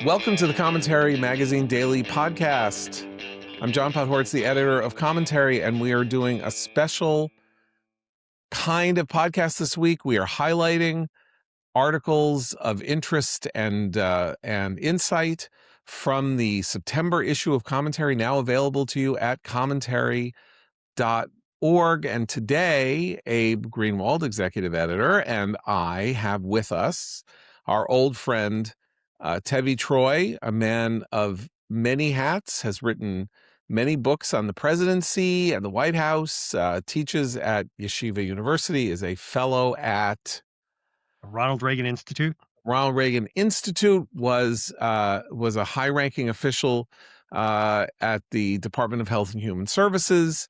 Welcome to the Commentary Magazine Daily Podcast. I'm John Podhoretz, the editor of Commentary, and we are doing a special kind of podcast this week. We are highlighting articles of interest and insight from the September issue of Commentary, now available to you at commentary.org. And today, Abe Greenwald, executive editor, and I have with us our old friend Tevi Troy, a man of many hats, has written many books on the presidency and the White House, teaches at Yeshiva University, is a fellow at Ronald Reagan Institute. Ronald Reagan Institute, was a high-ranking official at the Department of Health and Human Services,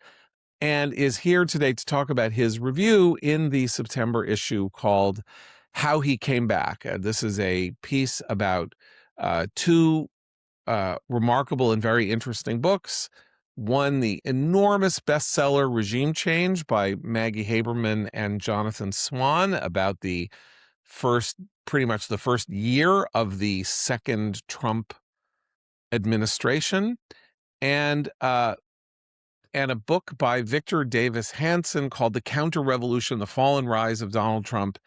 and is here today to talk about his review in the September issue called How He Came Back. This is a piece about two remarkable and very interesting books. One, the enormous bestseller Regime Change by Maggie Haberman and Jonathan Swan, about pretty much the first year of the second Trump administration, and a book by Victor Davis Hanson called The Counterrevolution, The Fall and Rise of Donald Trump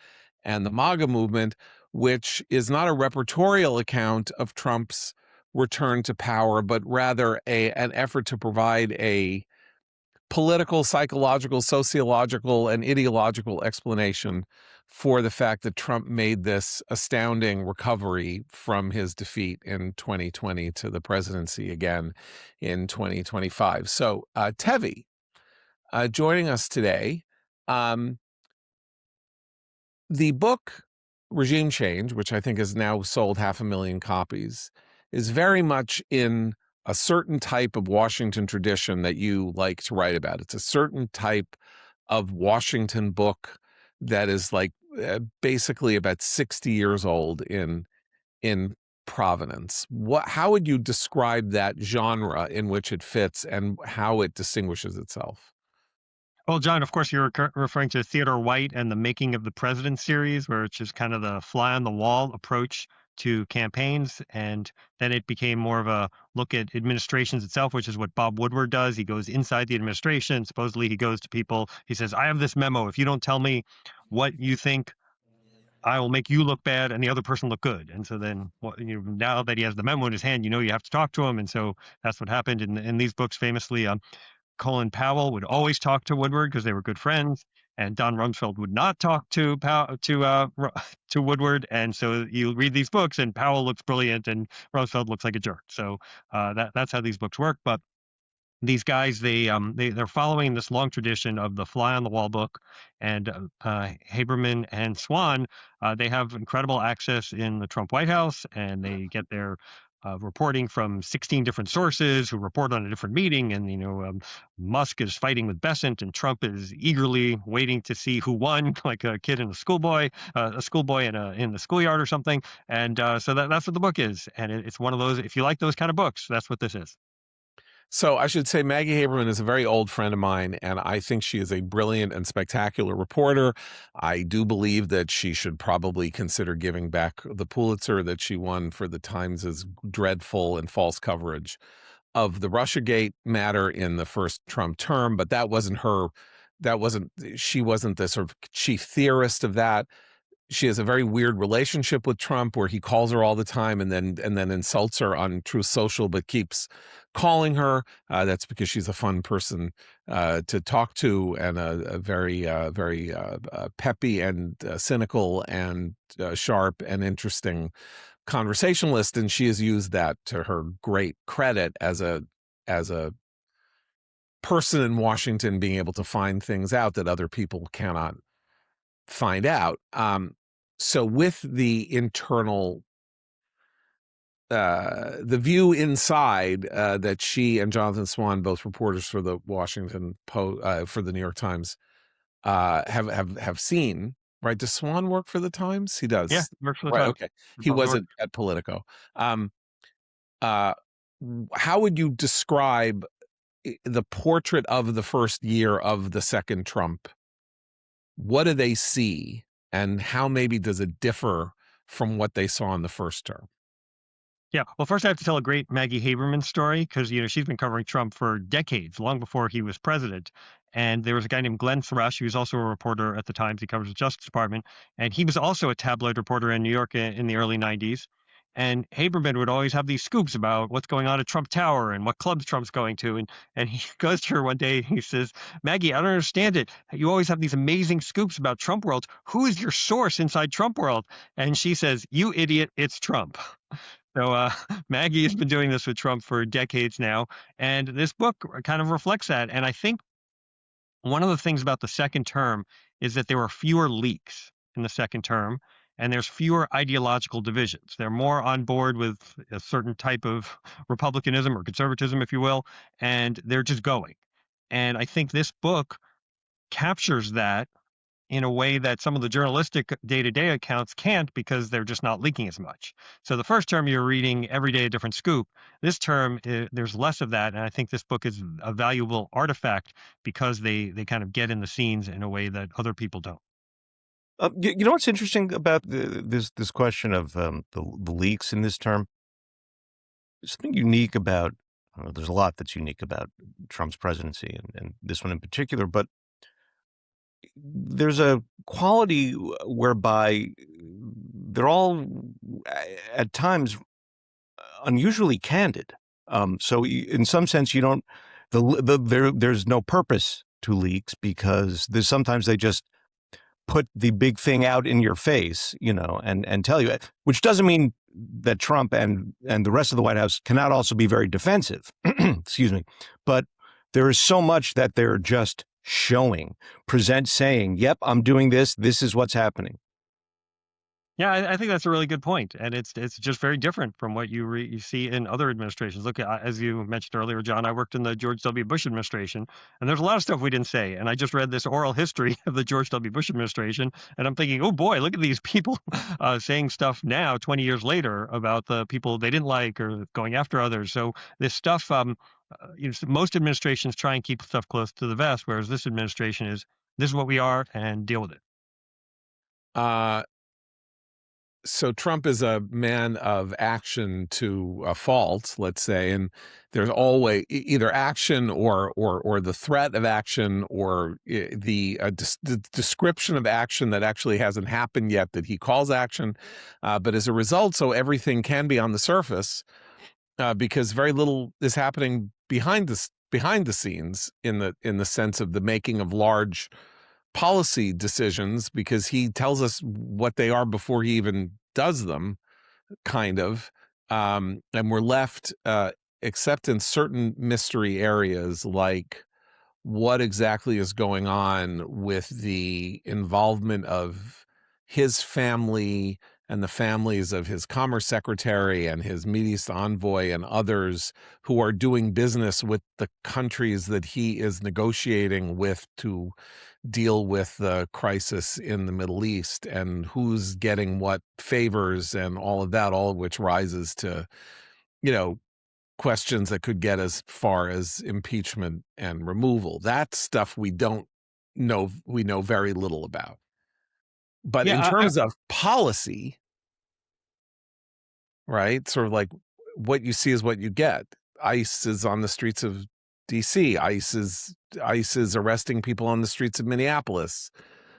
and the MAGA Movement, which is not a reportorial account of Trump's return to power, but rather an effort to provide a political, psychological, sociological, and ideological explanation for the fact that Trump made this astounding recovery from his defeat in 2020 to the presidency again in 2025. So, Tevi, joining us today. The book Regime Change, which I think has now sold 500,000 copies, is very much in a certain type of Washington tradition that you like to write about. It's a certain type of Washington book that is like basically about 60 years old in provenance. How would you describe that genre in which it fits and how it distinguishes itself? Well, John, of course, you're referring to Theodore White and the Making of the President series, where it's just kind of the fly on the wall approach to campaigns. And then it became more of a look at administrations itself, which is what Bob Woodward does. He goes inside the administration. Supposedly he goes to people. He says, I have this memo. If you don't tell me what you think, I will make you look bad and the other person look good. And so then now that he has the memo in his hand, you have to talk to him. And so that's what happened in these books. Famously, Colin Powell would always talk to Woodward because they were good friends, and Don Rumsfeld would not talk to Woodward. And so you read these books, and Powell looks brilliant, and Rumsfeld looks like a jerk. So that's how these books work. But these guys, they're following this long tradition of the fly on the wall book, and Haberman and Swan, they have incredible access in the Trump White House, and they get their reporting from 16 different sources who report on a different meeting. And, Musk is fighting with Besant, and Trump is eagerly waiting to see who won, like a kid and a schoolboy in the schoolyard or something. And so that's what the book is. And it's one of those, if you like those kind of books, that's what this is. So I should say Maggie Haberman is a very old friend of mine, and I think she is a brilliant and spectacular reporter. I do believe that she should probably consider giving back the Pulitzer that she won for the Times' dreadful and false coverage of the Russiagate matter in the first Trump term. But she wasn't the sort of chief theorist of that. She has a very weird relationship with Trump where he calls her all the time and then insults her on Truth Social, but keeps calling her. That's because she's a fun person to talk to, and a very peppy and cynical and sharp and interesting conversationalist. And she has used that to her great credit as a person in Washington, being able to find things out that other people cannot find out. So with the internal, the view inside that she and Jonathan Swan, both reporters for the Washington Post, for the New York Times, have seen, right? Does Swan work for the Times? He does. Yeah, works for the Right. Times. Okay. He was at Politico. How would you describe the portrait of the first year of the second Trump? What do they see, and how maybe does it differ from what they saw in the first term? Yeah. Well, first I have to tell a great Maggie Haberman story because she's been covering Trump for decades, long before he was president. And there was a guy named Glenn Thrush, he was also a reporter at the Times. He covers the Justice Department, and he was also a tabloid reporter in New York in the early '90s. And Haberman would always have these scoops about what's going on at Trump Tower and what clubs Trump's going to. And he goes to her one day. He says, "Maggie, I don't understand it. You always have these amazing scoops about Trump world. Who is your source inside Trump world?" And she says, "You idiot, it's Trump." So Maggie has been doing this with Trump for decades now, and this book kind of reflects that. And I think one of the things about the second term is that there were fewer leaks in the second term, and there's fewer ideological divisions. They're more on board with a certain type of republicanism or conservatism, if you will, and they're just going. And I think this book captures that in a way that some of the journalistic day-to-day accounts can't because they're just not leaking as much. So the first term you're reading every day a different scoop. This term there's less of that, and I think this book is a valuable artifact because they kind of get in the scenes in a way that other people don't. You know what's interesting about this question of the leaks in this term? There's something unique about. There's a lot that's unique about Trump's presidency and this one in particular, but there's a quality whereby they're all at times unusually candid. So in some sense, you don't there's no purpose to leaks because there's sometimes they just put the big thing out in your face, and tell you, which doesn't mean that Trump and the rest of the White House cannot also be very defensive. Excuse me. But there is so much that they're just saying, yep, I'm doing this. This is what's happening. Yeah, I think that's a really good point, and it's just very different from what you see in other administrations. Look, as you mentioned earlier, John, I worked in the George W. Bush administration, and there's a lot of stuff we didn't say. And I just read this oral history of the George W. Bush administration, and I'm thinking, oh boy, look at these people saying stuff now, 20 years later, about the people they didn't like or going after others. So this stuff, most administrations try and keep stuff close to the vest, whereas this administration is this is what we are and deal with it. Uh, so Trump is a man of action to a fault, let's say, and there's always either action or the threat of action or the description of action that actually hasn't happened yet that he calls action. But as a result, so everything can be on the surface because very little is happening behind the scenes in the sense of the making of large policy decisions because he tells us what they are before he even does them, kind of. And we're left, except in certain mystery areas, like what exactly is going on with the involvement of his family and the families of his commerce secretary and his Middle East envoy and others who are doing business with the countries that he is negotiating with to deal with the crisis in the Middle East and who's getting what favors and all of that, all of which rises to, you know, questions that could get as far as impeachment and removal. That stuff we don't know, we know very little about. But in Yeah, terms of policy, right? Sort of like what you see is what you get. ICE is on the streets of DC. ICE is arresting people on the streets of Minneapolis.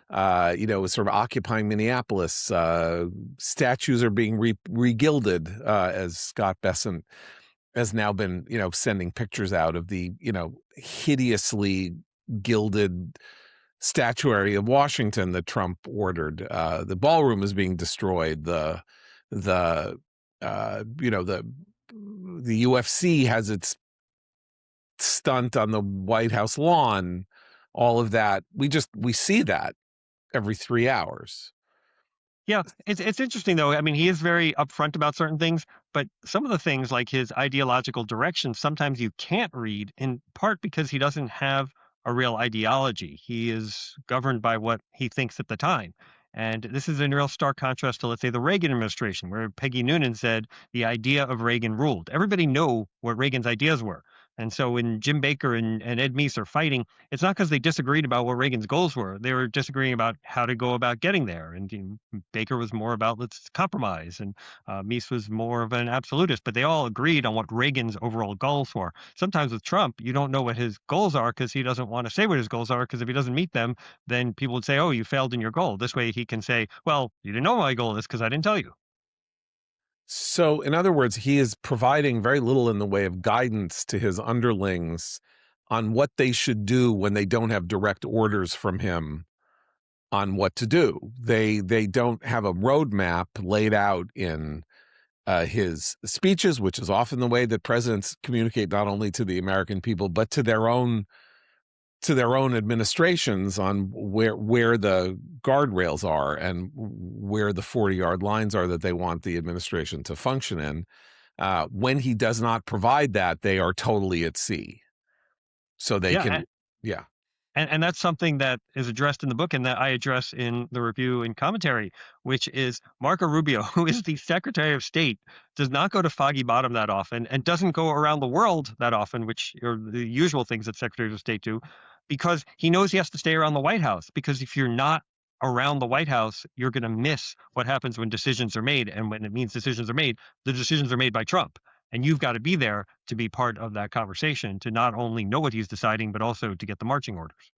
Sort of occupying Minneapolis. Statues are being regilded, as Scott Bessent has now been, sending pictures out of the, hideously gilded statuary of Washington that Trump ordered. The ballroom is being destroyed. The the UFC has its stunt on the White House lawn. All of that, we see that every 3 hours. yeah, it's interesting though. I mean, he is very upfront about certain things, but some of the things like his ideological direction, sometimes you can't read in part because he doesn't have a real ideology. He is governed by what he thinks at the time. And this is in real stark contrast to, let's say, the Reagan administration, where Peggy Noonan said the idea of Reagan ruled. Everybody knew what Reagan's ideas were, And so when Jim Baker and Ed Meese are fighting, it's not because they disagreed about what Reagan's goals were. They were disagreeing about how to go about getting there. And Baker was more about let's compromise, and Meese was more of an absolutist. But they all agreed on what Reagan's overall goals were. Sometimes with Trump, you don't know what his goals are because he doesn't want to say what his goals are. Because if he doesn't meet them, then people would say, "Oh, you failed in your goal." This way, he can say, "Well, you didn't know what my goal is because I didn't tell you." So, in other words, he is providing very little in the way of guidance to his underlings on what they should do when they don't have direct orders from him on what to do. They don't have a roadmap laid out in his speeches, which is often the way that presidents communicate not only to the American people but to their own administrations on where the guardrails are and where the 40-yard lines are that they want the administration to function in. When he does not provide that, they are totally at sea. So they Yeah, can, yeah. and that's something that is addressed in the book and that I address in the review and commentary, which is Marco Rubio, who is the Secretary of State, does not go to Foggy Bottom that often and doesn't go around the world that often, which are the usual things that Secretaries of State do, because he knows he has to stay around the White House. Because if you're not around the White House, you're going to miss what happens when decisions are made. And when it means decisions are made, the decisions are made by Trump. And you've got to be there to be part of that conversation, to not only know what he's deciding, but also to get the marching orders.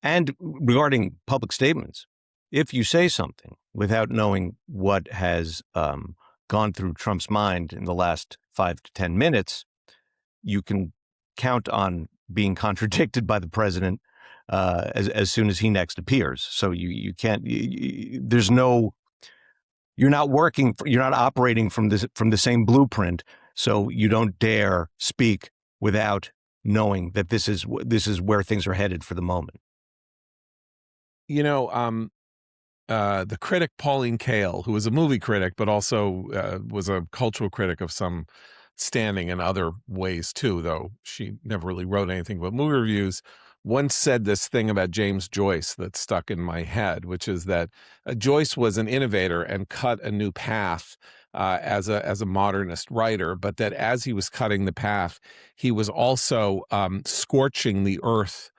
And regarding public statements, if you say something without knowing what has gone through Trump's mind in the last 5 to 10 minutes, you can count on being contradicted by the president as soon as he next appears. So you can't. There's no. You're not working. You're not operating from the same blueprint. So you don't dare speak without knowing that this is where things are headed for the moment. You know, the critic Pauline Kael, who was a movie critic, but also was a cultural critic of some standing in other ways too, though she never really wrote anything but movie reviews, once said this thing about James Joyce that stuck in my head, which is that Joyce was an innovator and cut a new path as a modernist writer, but that as he was cutting the path, he was also scorching the earth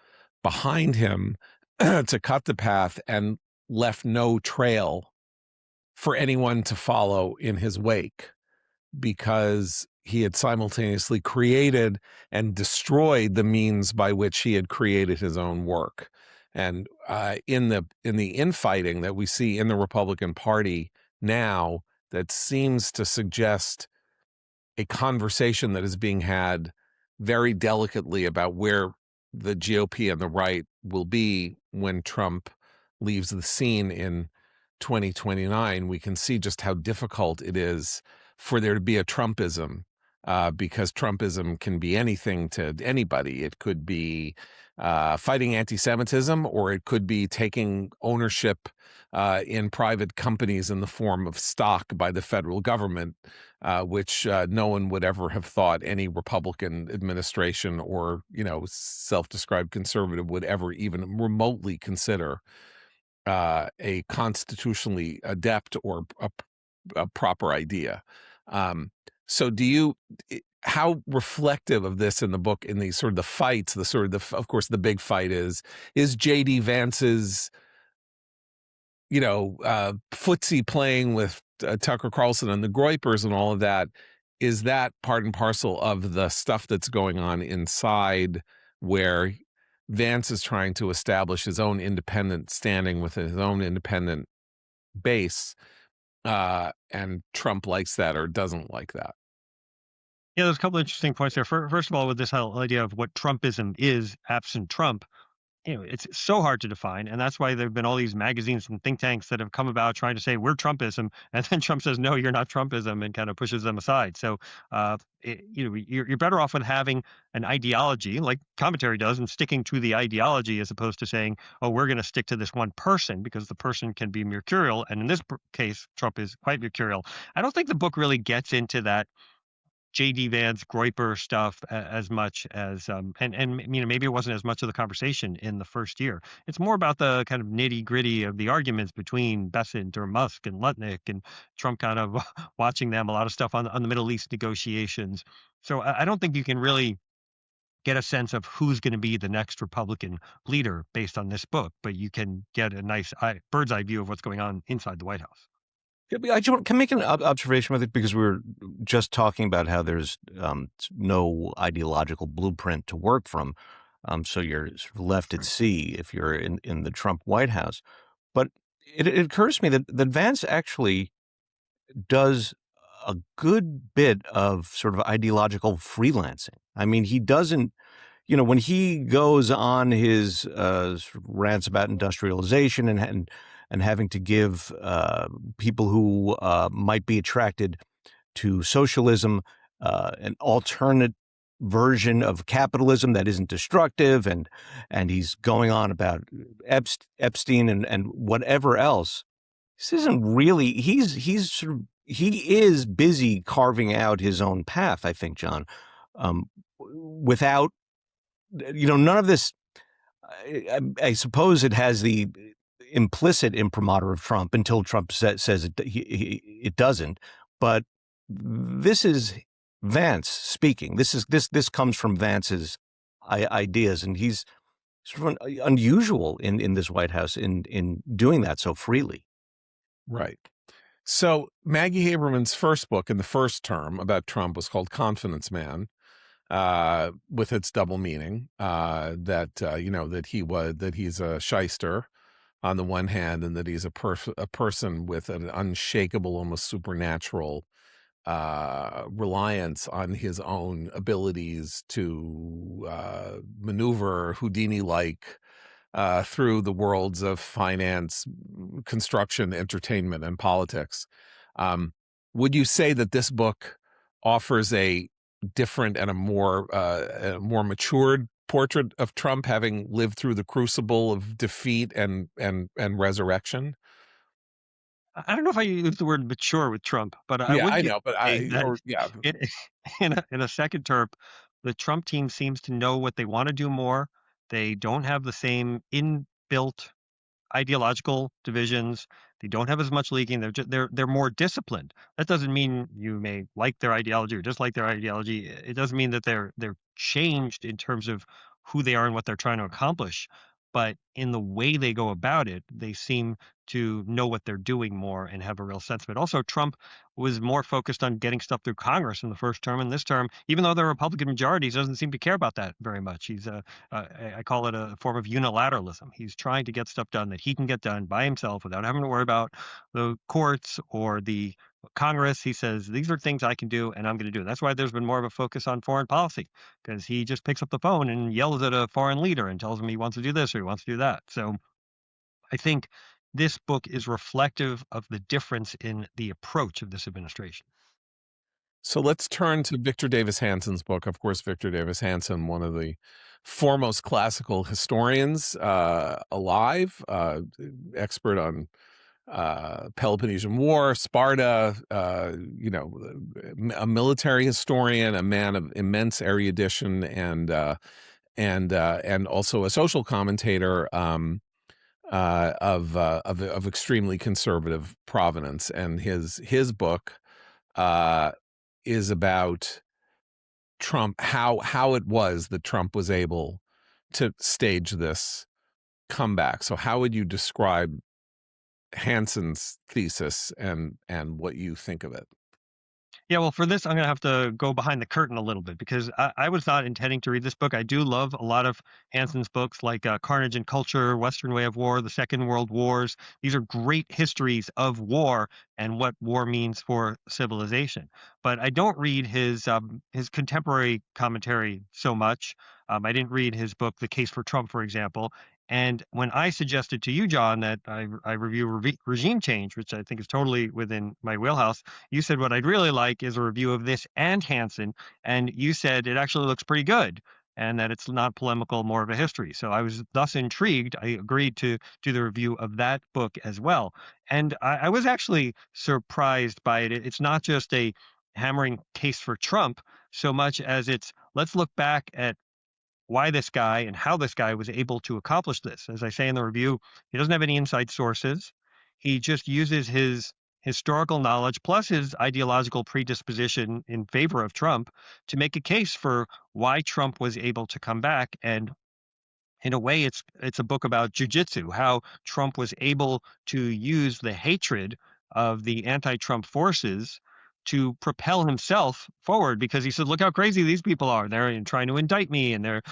behind him to cut the path and left no trail for anyone to follow in his wake, because he had simultaneously created and destroyed the means by which he had created his own work. And in the infighting that we see in the Republican Party now, that seems to suggest a conversation that is being had very delicately about where the GOP and the right will be when Trump leaves the scene in 2029. We can see just how difficult it is for there to be a Trumpism, because Trumpism can be anything to anybody. It could be fighting anti-Semitism, or it could be taking ownership in private companies in the form of stock by the federal government, which no one would ever have thought any Republican administration or, self-described conservative would ever even remotely consider a constitutionally adept or a proper idea. So how reflective of this in the book, in these sort of the fights, of course, the big fight is J.D. Vance's, footsie playing with Tucker Carlson and the Groypers and all of that, is that part and parcel of the stuff that's going on inside, where Vance is trying to establish his own independent standing with his own independent base, and Trump likes that or doesn't like that? Yeah, there's a couple of interesting points there. First of all, with this whole idea of what Trumpism is, absent Trump, it's so hard to define, and that's why there've been all these magazines and think tanks that have come about trying to say we're Trumpism, and then Trump says no, you're not Trumpism, and kind of pushes them aside. So, you're better off with having an ideology like commentary does, and sticking to the ideology as opposed to saying, oh, we're going to stick to this one person because the person can be mercurial, and in this case, Trump is quite mercurial. I don't think the book really gets into that J.D. Vance Groyper stuff as much as, and maybe it wasn't as much of the conversation in the first year. It's more about the kind of nitty gritty of the arguments between Bessent or Musk and Lutnick and Trump, kind of watching them, a lot of stuff on the Middle East negotiations. So I don't think you can really get a sense of who's going to be the next Republican leader based on this book, but you can get a nice bird's eye view of what's going on inside the White House. I can make an observation with it, because we were just talking about how there's no ideological blueprint to work from. So you're sort of left at sea if you're in the Trump White House. But it occurs to me that Vance actually does a good bit of sort of ideological freelancing. I mean, he doesn't, when he goes on his sort of rants about industrialization and having to give people who might be attracted to socialism an alternate version of capitalism that isn't destructive, and he's going on about Epstein and whatever else. This isn't really, he's sort of, he is busy carving out his own path, I think, John, without, none of this. I suppose it has the implicit imprimatur of Trump until Trump says it doesn't. But this is Vance speaking. This comes from Vance's ideas, and he's sort of unusual in this White House in doing that so freely. Right. So Maggie Haberman's first book in the first term about Trump was called Confidence Man, with its double meaning, that he's a shyster on the one hand, and that he's a person with an unshakable, almost supernatural reliance on his own abilities to maneuver Houdini-like through the worlds of finance, construction, entertainment, and politics. Would you say that this book offers a different and a more matured portrait of Trump, having lived through the crucible of defeat and resurrection? I don't know if I use the word mature with Trump, but I Yeah, would I know, but say that yeah, in, in a second term, the Trump team seems to know what they want to do more. They don't have the same inbuilt ideological divisions. They don't have as much leaking. They're more disciplined. That doesn't mean you may like their ideology or dislike their ideology. It doesn't mean that they're changed in terms of who they are and what they're trying to accomplish. But in the way they go about it, they seem to know what they're doing more and have a real sense of it. Also, Trump was more focused on getting stuff through Congress in the first term. And this term, even though there are Republican majorities, doesn't seem to care about that very much. I call it a form of unilateralism. He's trying to get stuff done that he can get done by himself without having to worry about the courts or the Congress. He says, these are things I can do and I'm going to do it. That's why there's been more of a focus on foreign policy, because he just picks up the phone and yells at a foreign leader and tells him he wants to do this or he wants to do that. So I think this book is reflective of the difference in the approach of this administration. So let's turn to Victor Davis Hanson's book. Of course, Victor Davis Hanson, one of the foremost classical historians alive, expert on Peloponnesian War, Sparta, a military historian, a man of immense erudition, and also a social commentator of extremely conservative provenance. And his book is about Trump, how it was that Trump was able to stage this comeback. So how would you describe Hanson's thesis and what you think of it? Yeah, well, for this, I'm going to have to go behind the curtain a little bit, because I was not intending to read this book. I do love a lot of Hanson's books, like Carnage and Culture, Western Way of War, the Second World Wars. These are great histories of war and what war means for civilization. But I don't read his contemporary commentary so much. I didn't read his book, The Case for Trump, for example. And when I suggested to you, John, that I review regime change, which I think is totally within my wheelhouse, you said what I'd really like is a review of this and Hanson, and you said it actually looks pretty good and that it's not polemical, more of a history. So I was thus intrigued. I agreed to do the review of that book as well. And I was actually surprised by it. It's not just a hammering case for Trump so much as it's, let's look back at why this guy and how this guy was able to accomplish this. As I say in the review, he doesn't have any inside sources. He just uses his historical knowledge plus his ideological predisposition in favor of Trump to make a case for why Trump was able to come back. And in a way, it's a book about jujitsu, how Trump was able to use the hatred of the anti-Trump forces to propel himself forward, because he said, look how crazy these people are. They're trying to indict me, and they're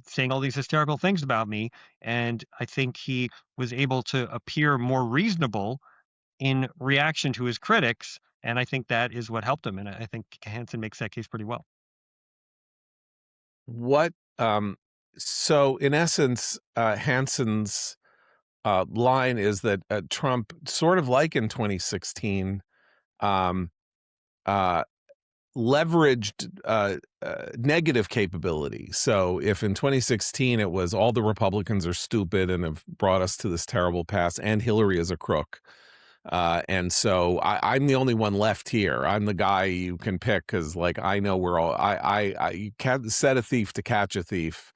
saying all these hysterical things about me. And I think he was able to appear more reasonable in reaction to his critics. And I think that is what helped him. And I think Hanson makes that case pretty well. What so in essence, Hanson's line is that Trump, sort of like in 2016, um, uh, leveraged negative capability. So if in 2016 it was all the Republicans are stupid and have brought us to this terrible pass, and Hillary is a crook, and so I'm the only one left here. I'm the guy you can pick because, like, I know we're all. You can't set a thief to catch a thief.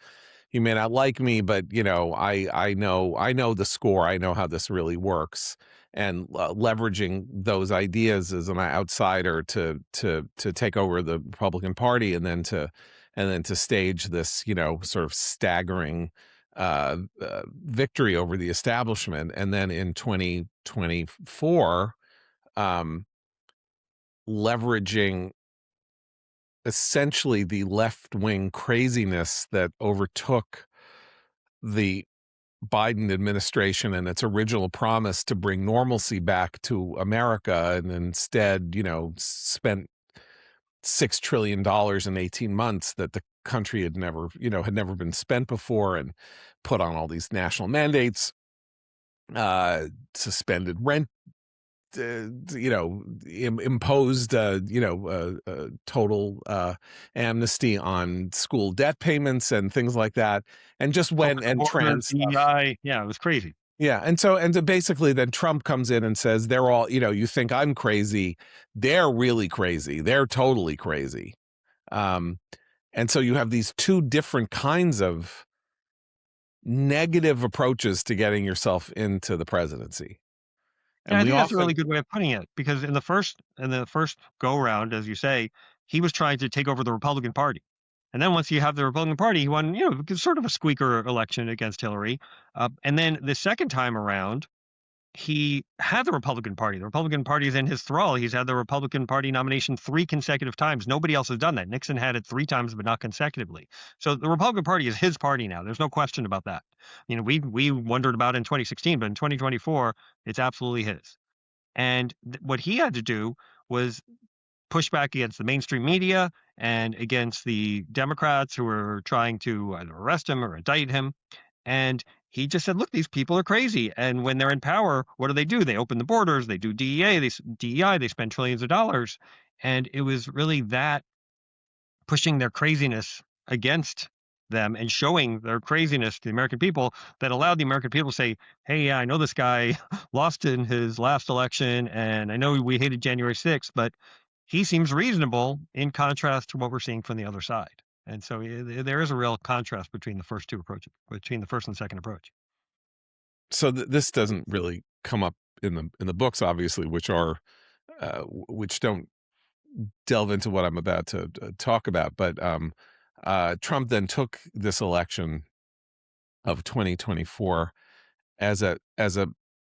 You may not like me, but I know the score. I know how this really works, and leveraging those ideas as an outsider to take over the Republican Party, and then to stage this sort of staggering victory over the establishment. And then in 2024, leveraging essentially the left-wing craziness that overtook the Biden administration and its original promise to bring normalcy back to America, and instead, spent $6 trillion in 18 months that the country had never been spent before, and put on all these national mandates, suspended rent, imposed, total amnesty on school debt payments and things like that, and just went and trans DEI. Yeah, it was crazy. Yeah, and so basically then Trump comes in and says they're all, you think I'm crazy, they're really crazy, they're totally crazy, and so you have these two different kinds of negative approaches to getting yourself into the presidency. And I think that's a really good way of putting it, because in the first go round, as you say, he was trying to take over the Republican Party. And then once you have the Republican Party, he won, sort of a squeaker election against Hillary. And then the second time around, he had the Republican Party. The Republican Party is in his thrall. He's had the Republican Party nomination 3 consecutive times. Nobody else has done that. Nixon had it 3 times, but not consecutively. So the Republican Party is his party now. There's no question about that. We wondered about it in 2016, but in 2024, it's absolutely his. And what he had to do was push back against the mainstream media and against the Democrats who were trying to either arrest him or indict him. And he just said, look, these people are crazy. And when they're in power, what do? They open the borders, they do DEI, they spend trillions of dollars. And it was really that pushing their craziness against them and showing their craziness to the American people that allowed the American people to say, hey, yeah, I know this guy lost in his last election, and I know we hated January 6th, but he seems reasonable in contrast to what we're seeing from the other side. And so there is a real contrast between the first two approaches, between the first and second approach. So this doesn't really come up in the books, obviously, which don't delve into what I'm about to talk about. But Trump then took this election of 2024 as a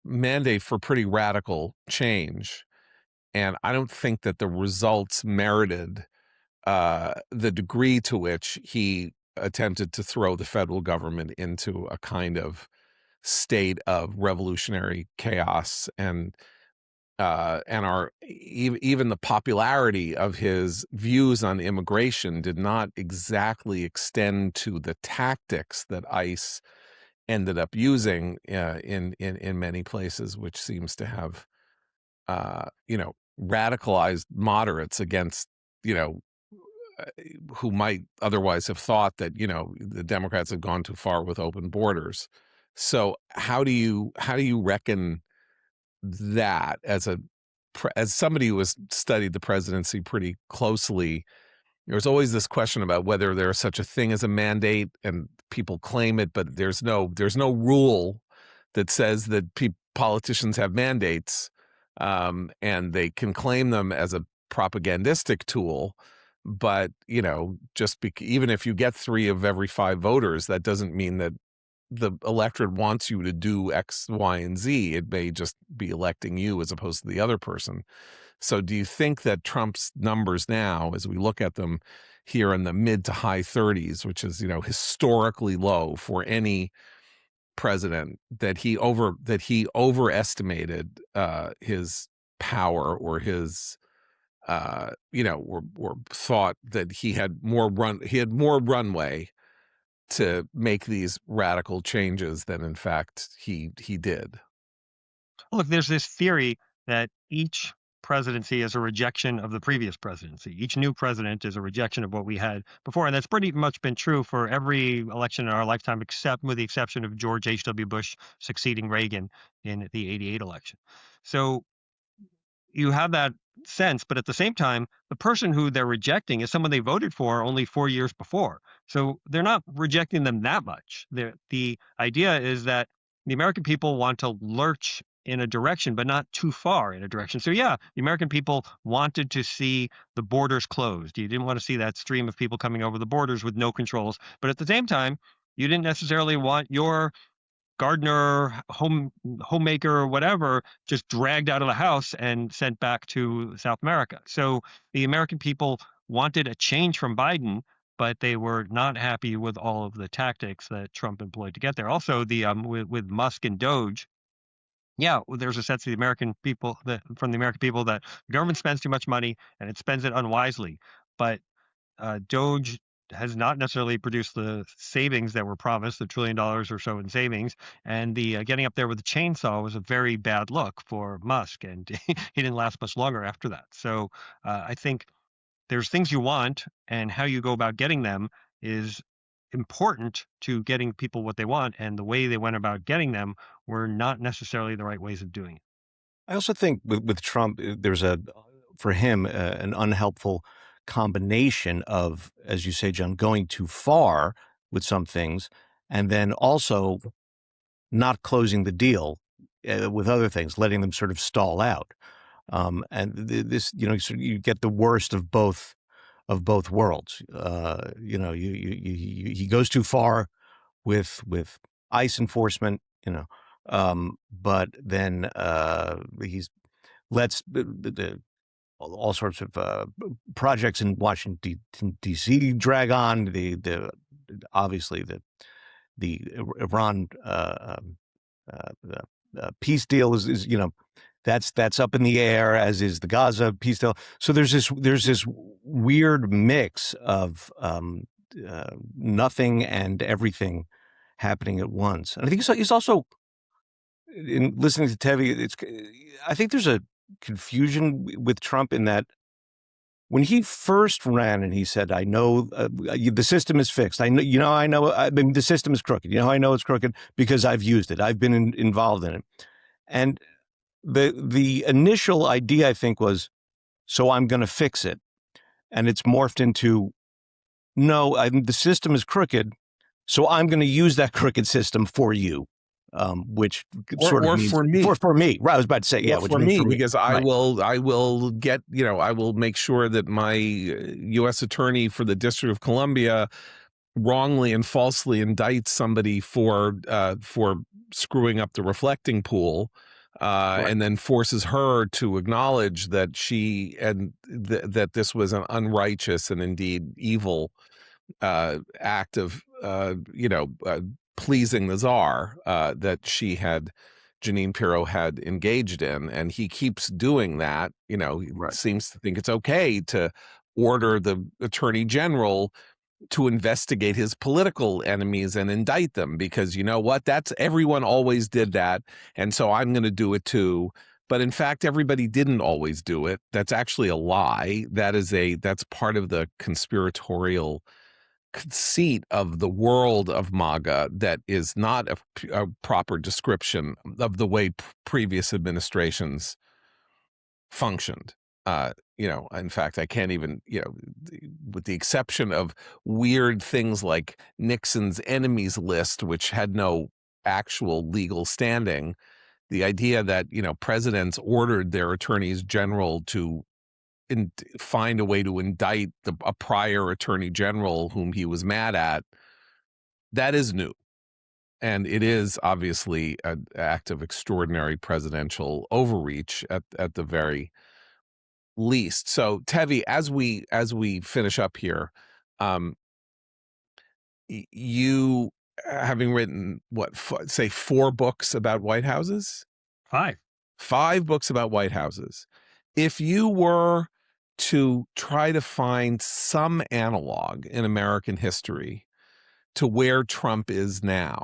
mandate for pretty radical change, and I don't think that the results merited the degree to which he attempted to throw the federal government into a kind of state of revolutionary chaos, and even the popularity of his views on immigration did not exactly extend to the tactics that ICE ended up using in many places, which seems to have radicalized moderates against who might otherwise have thought that the Democrats had gone too far with open borders. So how do you reckon that, as somebody who has studied the presidency pretty closely? There's always this question about whether there's such a thing as a mandate, and people claim it, but there's no rule that says that politicians have mandates. and they can claim them as a propagandistic tool. But even if you get 3 of every 5 voters, that doesn't mean that the electorate wants you to do X, Y, and Z. It may just be electing you as opposed to the other person. So do you think that Trump's numbers now, as we look at them here in the mid to high 30s, which is, historically low for any president, that he overestimated his power, or his or thought that he had more runway to make these radical changes than in fact he did? Look, there's this theory that each presidency is a rejection of the previous presidency. Each new president is a rejection of what we had before. And that's pretty much been true for every election in our lifetime, except with the exception of George H.W. Bush succeeding Reagan in the 88 election. So you have that sense, but at the same time, the person who they're rejecting is someone they voted for only 4 years before. So they're not rejecting them that much. The idea is that the American people want to lurch in a direction, but not too far in a direction. So yeah, the American people wanted to see the borders closed. You didn't want to see that stream of people coming over the borders with no controls. But at the same time, you didn't necessarily want your gardener, homemaker, or whatever, just dragged out of the house and sent back to South America. So the American people wanted a change from Biden, but they were not happy with all of the tactics that Trump employed to get there. Also, with Musk and Doge, yeah, there's a sense of the American people from the American people that the government spends too much money and it spends it unwisely. But Doge has not necessarily produced the savings that were promised, the $1 trillion or so in savings. And the getting up there with the chainsaw was a very bad look for Musk, and he didn't last much longer after that. So I think there's things you want, and how you go about getting them is important to getting people what they want. And the way they went about getting them were not necessarily the right ways of doing it. I also think with Trump, there's for him, an unhelpful combination of, as you say, John, going too far with some things, and then also not closing the deal with other things, letting them sort of stall out. And this, you get the worst of both worlds. He goes too far with ICE enforcement, but then he's lets all sorts of projects in Washington D.C. drag on. Obviously the Iran peace deal is that's up in the air, as is the Gaza peace deal. So there's this weird mix of nothing and everything happening at once. And I think he's also, in listening to Tevi, I think there's a confusion with Trump in that when he first ran and he said, "I know the system is fixed. I know. I mean, the system is crooked. I know it's crooked because I've used it. I've been involved in it." And the initial idea, I think, was, so I'm going to fix it. And it's morphed into, no, the system is crooked, so I'm going to use that crooked system for you, which sort of means for me. For me, right? I was about to say, yeah, for me, because I right. will get, I will make sure that my U.S. attorney for the District of Columbia wrongly and falsely indicts somebody for screwing up the reflecting pool. Right. And then forces her to acknowledge that that this was an unrighteous and indeed evil act of pleasing the czar that Jeanine Pirro had engaged in, and he keeps doing that. He Right. seems to think it's okay to order the attorney general to investigate his political enemies and indict them, because you know what? Everyone always did that, and so I'm going to do it too. But in fact, everybody didn't always do it. That's actually a lie. That's part of the conspiratorial conceit of the world of MAGA that is not a proper description of the way previous administrations functioned. In fact, I can't even, with the exception of weird things like Nixon's enemies list, which had no actual legal standing, the idea that, presidents ordered their attorneys general to find a way to indict a prior attorney general whom he was mad at, that is new. And it is obviously an act of extraordinary presidential overreach at the very least. So, Tevi, as we finish up here, you, having written say 4 books about White Houses? 5 books about White Houses. If you were to try to find some analog in American history to where Trump is now,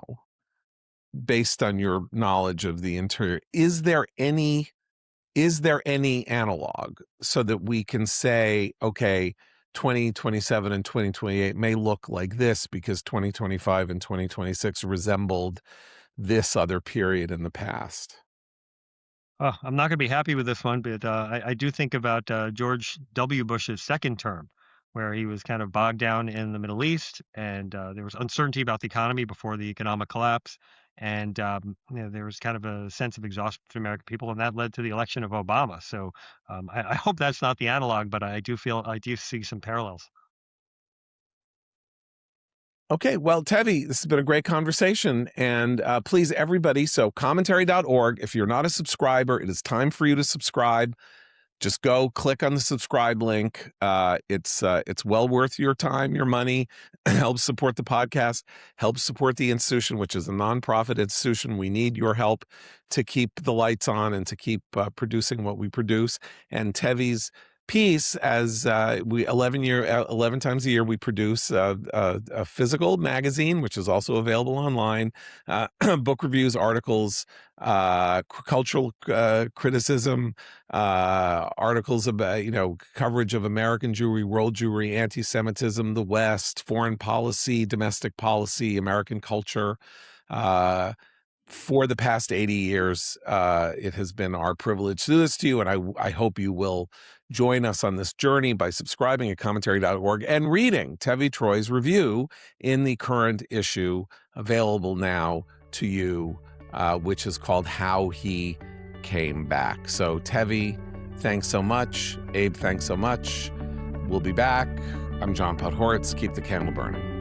based on your knowledge of the interior, is there any analog so that we can say, okay, 2027 and 2028 may look like this because 2025 and 2026 resembled this other period in the past? I'm not going to be happy with this one, but I do think about George W. Bush's second term, where he was kind of bogged down in the Middle East, and there was uncertainty about the economy before the economic collapse, and there was kind of a sense of exhaustion for the American people, and that led to the election of Obama. So I hope that's not the analog, but I do see some parallels. Okay, well, Tevi, this has been a great conversation. And please, everybody, so commentary.org, if you're not a subscriber, it is time for you to subscribe. Just go click on the subscribe link. It's well worth your time, your money. Helps support the podcast, helps support the institution, which is a nonprofit institution. We need your help to keep the lights on and to keep producing what we produce. And Tevi's piece, as 11 times a year we produce a physical magazine, which is also available online, book reviews, articles, cultural criticism, articles about coverage of American Jewry, world Jewry, anti-Semitism, the West, foreign policy, domestic policy, American culture. For the past 80 years, it has been our privilege to do this to you, and I hope you will join us on this journey by subscribing at commentary.org and reading Tevi Troy's review in the current issue, available now to you, which is called How He Came Back. So, Tevi, thanks so much. Abe, thanks so much. We'll be back. I'm John Podhoretz. Keep the candle burning.